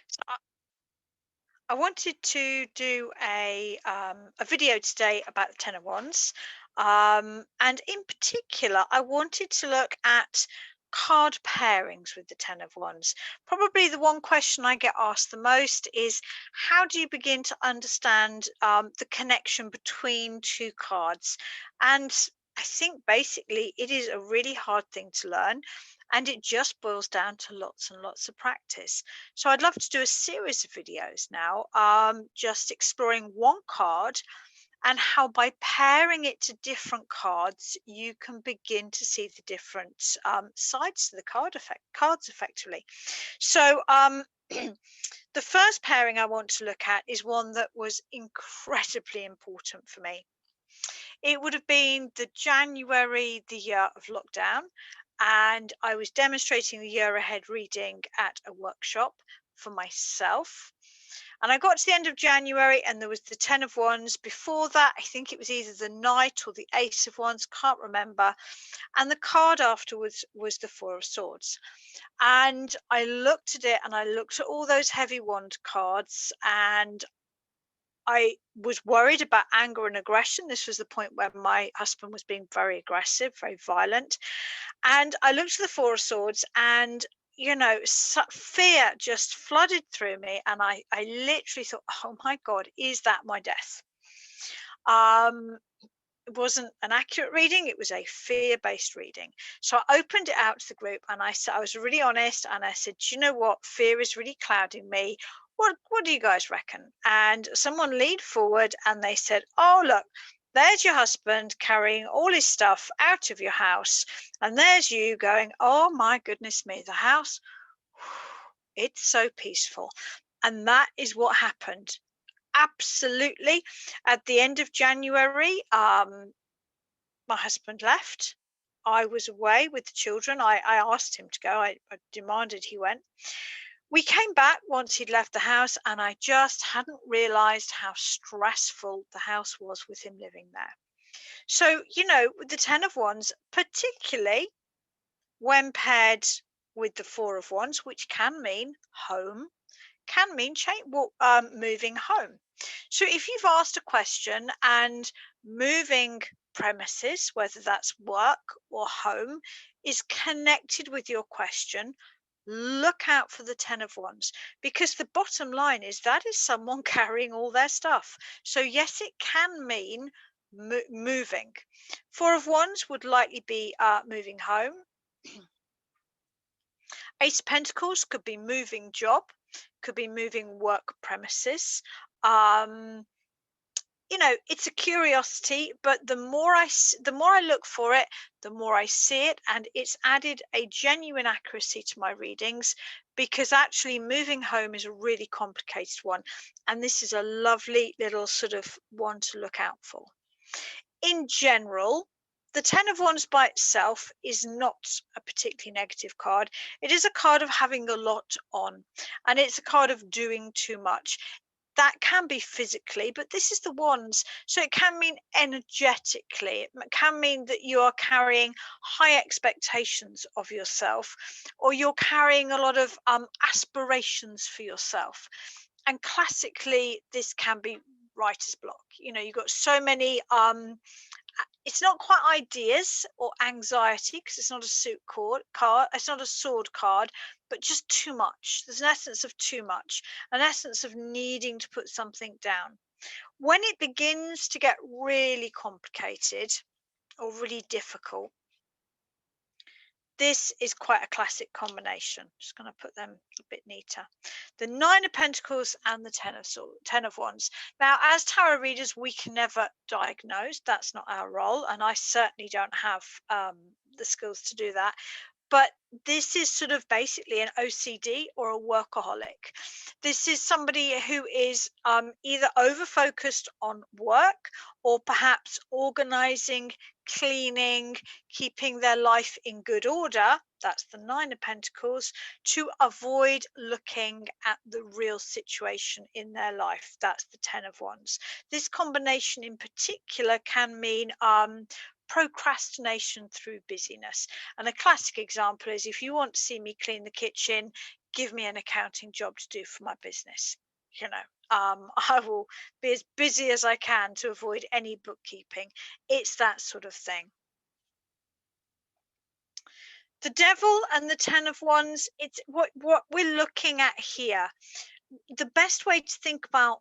So I wanted to do a video today about the Ten of Wands, and in particular, I wanted to look at card pairings with the Ten of Wands. Probably the one question I get asked the most is how do you begin to understand the connection between two cards? And I think basically it is a really hard thing to learn, and it just boils down to lots and lots of practice. So I'd love to do a series of videos now, just exploring one card and how by pairing it to different cards, you can begin to see the different sides to the cards effectively. So the first pairing I want to look at is one that was incredibly important for me. It would have been the January, the year of lockdown, and I was demonstrating the year ahead reading at a workshop for myself. And I got to the end of January and there was the Ten of Wands. Before that, I think it was either the Knight or the Ace of Wands, can't remember. And the card afterwards was the Four of Swords. And I looked at it and I looked at all those heavy wand cards, and I was worried about anger and aggression. This was the point where my husband was being very aggressive, very violent. And I looked at the Four of Swords, and fear just flooded through me. And I literally thought, oh my God, is that my death? Um, it wasn't an accurate reading, it was a fear-based reading. So I opened it out to the group and I said, I was really honest, and I said, do you know what? Fear is really clouding me. What do you guys reckon? And someone leaned forward and they said, oh look, there's your husband carrying all his stuff out of your house, and there's you going, oh my goodness me, the house, it's so peaceful. And that is what happened. Absolutely. At the end of January, my husband left. I was away with the children. I asked him to go. I demanded he went. We came back once he'd left the house, and I just hadn't realized how stressful the house was with him living there. So, with the Ten of Wands, particularly when paired with the Four of Wands, which can mean home, can mean moving home. So if you've asked a question and moving premises, whether that's work or home, is connected with your question, look out for the Ten of Wands, because the bottom line is that is someone carrying all their stuff. So yes, it can mean moving. Four of Wands would likely be moving home. Ace of Pentacles could be moving job, could be moving work premises. Um, it's a curiosity, but the more I look for it, the more I see it, and it's added a genuine accuracy to my readings, because actually moving home is a really complicated one, and this is a lovely little sort of one to look out for. In general, the Ten of Wands by itself is not a particularly negative card. It is a card of having a lot on, and it's a card of doing too much. That can be physically, but this is the Wands, so it can mean energetically. It can mean that you are carrying high expectations of yourself, or you're carrying a lot of aspirations for yourself. And classically, this can be writer's block. You've got so many it's not quite ideas or anxiety, because it's not a card, it's not a sword card, but just too much. There's an essence of too much, an essence of needing to put something down. When it begins to get really complicated or really difficult, this is quite a classic combination. Just going to put them a bit neater. The Nine of Pentacles and the Ten of Wands. Now, as tarot readers, we can never diagnose. That's not our role, and I certainly don't have the skills to do that. But this is sort of basically an OCD or a workaholic. This is somebody who is either over focused on work, or perhaps organizing, cleaning, keeping their life in good order. That's the Nine of Pentacles, to avoid looking at the real situation in their life. That's the Ten of Wands. This combination in particular can mean procrastination through busyness. And a classic example is, if you want to see me clean the kitchen, give me an accounting job to do for my business. You know, I will be as busy as I can to avoid any bookkeeping. It's that sort of thing. The devil and the 10 of wands, it's what we're looking at here. The best way to think about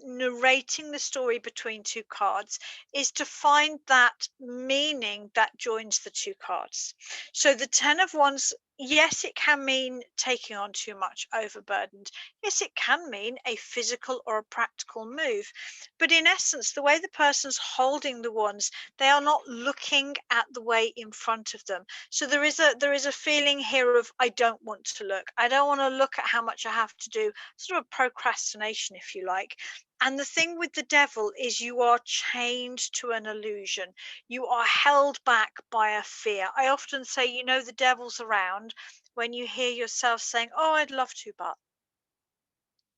narrating the story between two cards is to find that meaning that joins the two cards. So the 10 of wands, yes, it can mean taking on too much, overburdened. Yes, it can mean a physical or a practical move. But in essence, the way the person's holding the wands, they are not looking at the way in front of them. So there is a feeling here of, I don't want to look. I don't want to look at how much I have to do, sort of a procrastination, if you like. And the thing with the devil is you are chained to an illusion. You are held back by a fear. I often say, the devil's around when you hear yourself saying, "Oh, I'd love to, but."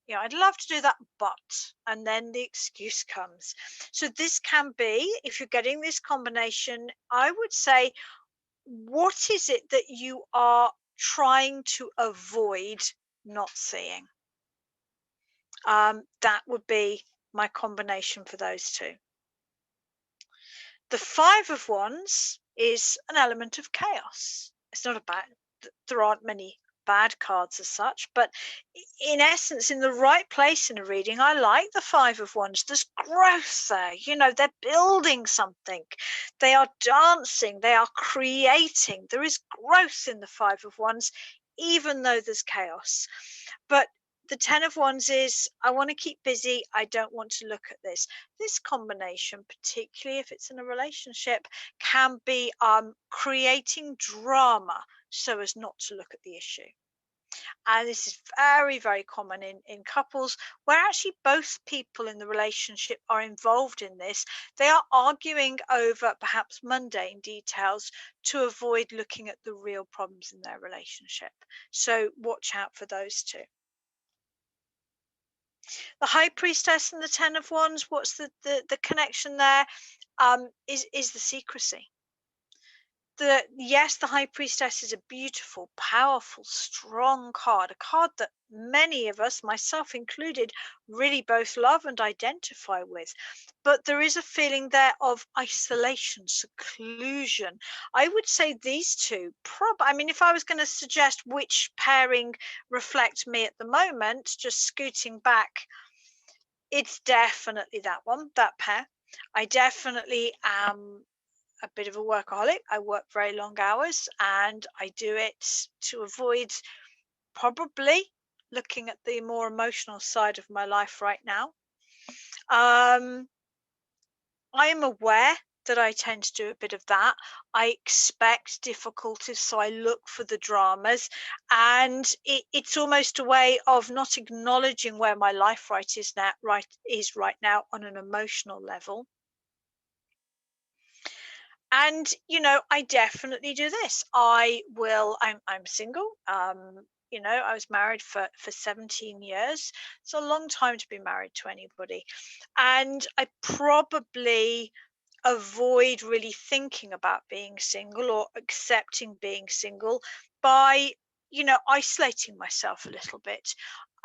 I'd love to do that, but, and then the excuse comes. So this can be, if you're getting this combination, I would say, what is it that you are trying to avoid not seeing? That would be my combination for those two. The Five of Wands is an element of chaos. It's not about, there aren't many bad cards as such, but in essence, in the right place in a reading, I like the Five of Wands. There's growth there. They're building something. They are dancing. They are creating. There is growth in the Five of Wands, even though there's chaos. But the 10 of wands is, I want to keep busy. I don't want to look at this. This combination, particularly if it's in a relationship, can be creating drama so as not to look at the issue. And this is very, very common in couples where actually both people in the relationship are involved in this. They are arguing over perhaps mundane details to avoid looking at the real problems in their relationship. So watch out for those two. The high priestess and the 10 of wands, what's the connection there? Is the secrecy. Yes, the high priestess is a beautiful, powerful, strong card, a card that many of us, myself included, really both love and identify with. But there is a feeling there of isolation, seclusion. I would say these two, if I was going to suggest which pairing reflect me at the moment, just scooting back, it's definitely that one, that pair. I definitely am a bit of a workaholic. I work very long hours and I do it to avoid probably looking at the more emotional side of my life right now. I am aware that I tend to do a bit of that. I expect difficulties, so I look for the dramas, and it's almost a way of not acknowledging where my life is right now on an emotional level. And I definitely do this. I'm single. I was married for 17 years. It's a long time to be married to anybody, and I probably avoid really thinking about being single or accepting being single by isolating myself a little bit.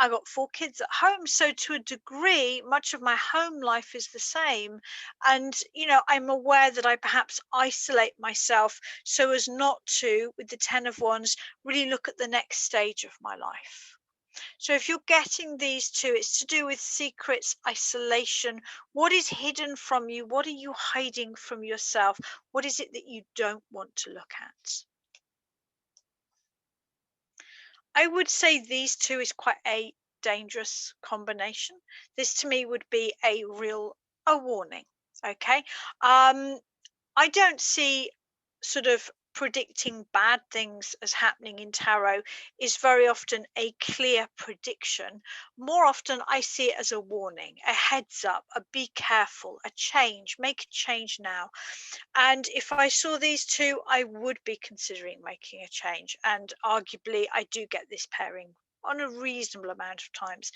I got 4 kids at home, so to a degree much of my home life is the same. And I'm aware that I perhaps isolate myself so as not to, with the 10 of wands, really look at the next stage of my life. So if you're getting these two, it's to do with secrets, isolation. What is hidden from you? What are you hiding from yourself? What is it that you don't want to look at? I would say these two is quite a dangerous combination. This to me would be a warning. Okay. I don't see sort of predicting bad things as happening in tarot is very often a clear prediction. More often, I see it as a warning, a heads up, a be careful, a change, make a change now. And if I saw these two, I would be considering making a change. And arguably, I do get this pairing on a reasonable amount of times,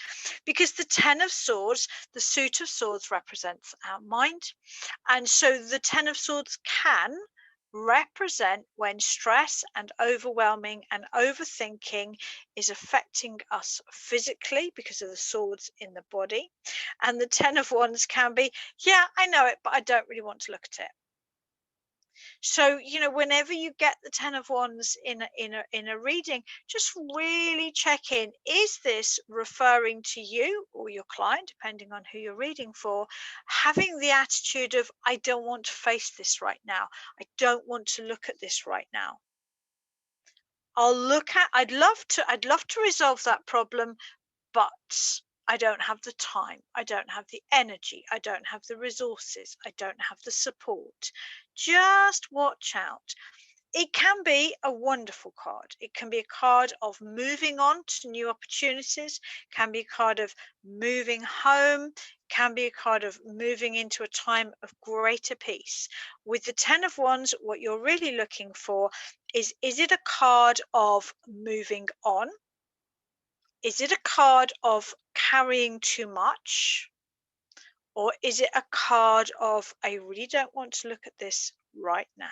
because the 10 of swords, the suit of swords, represents our mind, and so the 10 of swords can represent when stress and overwhelming and overthinking is affecting us physically because of the swords in the body. And the Ten of Wands can be, yeah, I know it, but I don't really want to look at it. So, whenever you get the Ten of Wands in a reading, just really check in. Is this referring to you or your client, depending on who you're reading for, having the attitude of, I don't want to face this right now. I don't want to look at this right now. I'd love to resolve that problem, but I don't have the time. I don't have the energy. I don't have the resources. I don't have the support. Just watch out. It can be a wonderful card. It can be a card of moving on to new opportunities, can be a card of moving home, can be a card of moving into a time of greater peace. With the Ten of Wands, what you're really looking for is it a card of moving on? Is it a card of carrying too much? Or is it a card of, I really don't want to look at this right now?